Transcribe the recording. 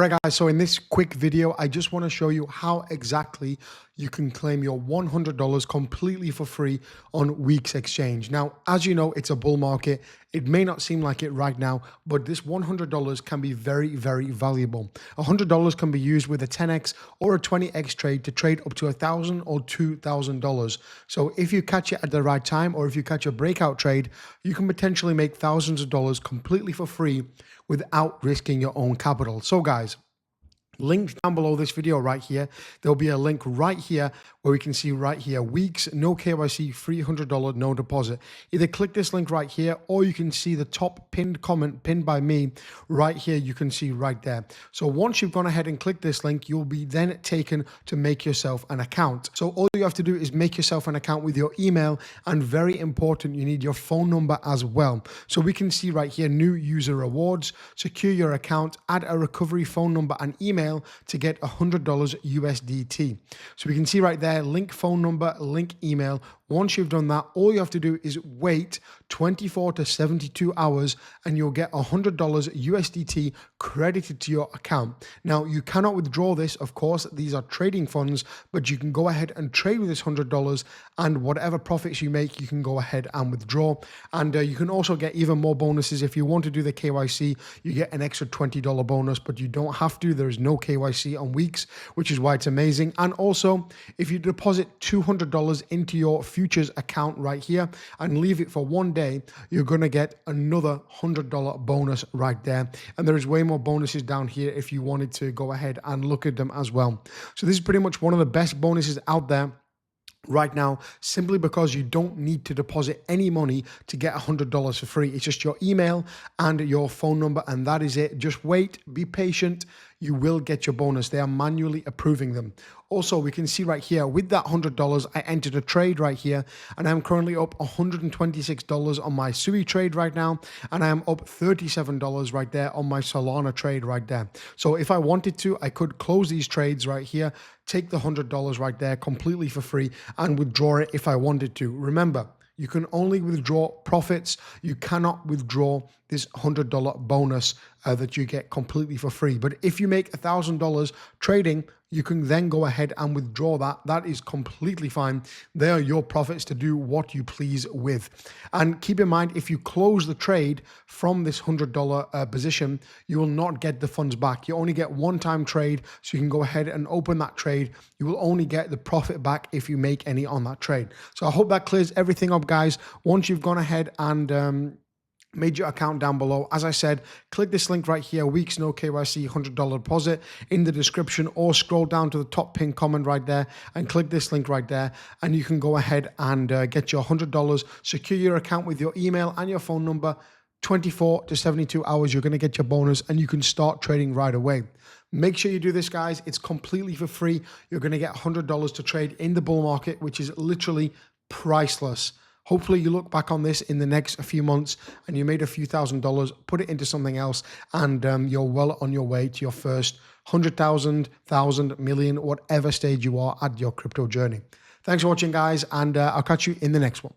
Alright guys, so in this quick video, I just want to show you how exactly you can claim your $100 completely for free on WEEX exchange. Now, as you know, it's a bull market. It may not seem like it right now, but this $100 can be very, very valuable. $100 can be used with a 10x or a 20x trade to trade up to $1,000 or $2,000. So if you catch it at the right time, or if you catch a breakout trade, you can potentially make thousands of dollars completely for free without risking your own capital. So guys, link down below this video right here. There'll be a link right here where we can see right here, WEEX, no KYC, $300, no deposit. Either click this link right here, or you can see the top pinned comment pinned by me right here. You can see right there. So once you've gone ahead and clicked this link, you'll be then taken to make yourself an account. So all you have to do is make yourself an account with your email, and very important, you need your phone number as well. So we can see right here, new user rewards, secure your account, add a recovery phone number and email to get $100 USDT. So we can see right there, link phone number, link email. Once you've done that, all you have to do is wait 24 to 72 hours and you'll get $100 USDT credited to your account. Now, you cannot withdraw this, of course, these are trading funds, but you can go ahead and trade with this $100, and whatever profits you make, you can go ahead and withdraw. And you can also get even more bonuses. If you want to do the KYC, you get an extra $20 bonus, but you don't have to. There is no KYC on WEEX, which is why it's amazing. And also, if you deposit $200 into your futures account right here and leave it for 1 day, you're going to get another $100 bonus right there. And there is way more bonuses down here if you wanted to go ahead and look at them as well. So this is pretty much one of the best bonuses out there right now, simply because you don't need to deposit any money to get $100 for free. It's just your email and your phone number, and that is it. Just wait, be patient. You will get your bonus. They are manually approving them. Also, we can see right here with that $100, I entered a trade right here, and I'm currently up $126 on my Sui trade right now, and I am up $37 right there on my Solana trade right there. So if I wanted to, I could close these trades right here, take the $100 right there completely for free, and withdraw it if I wanted to. Remember, you can only withdraw profits. You cannot withdraw this $100 bonus that you get completely for free. But if you make $1,000 trading, you can then go ahead and withdraw that. That is completely fine. They are your profits to do what you please with. And keep in mind, if you close the trade from this $100 position, you will not get the funds back. You only get one-time trade, so you can go ahead and open that trade. You will only get the profit back if you make any on that trade. So I hope that clears everything up, guys. Once you've gone ahead and made your account down below, as I said, click this link right here, WEEX no KYC $100 deposit in the description, or scroll down to the top pinned comment right there and click this link right there, and you can go ahead and get your $100, secure your account with your email and your phone number. 24 to 72 hours, you're going to get your bonus and you can start trading right away. Make sure you do this, guys. It's completely for free. You're going to get $100 to trade in the bull market, which is literally priceless. Hopefully you look back on this in the next few months and you made a few $1,000s, put it into something else, and you're well on your way to your first 100,000, 1,000, million, whatever stage you are at your crypto journey. Thanks for watching, guys, and I'll catch you in the next one.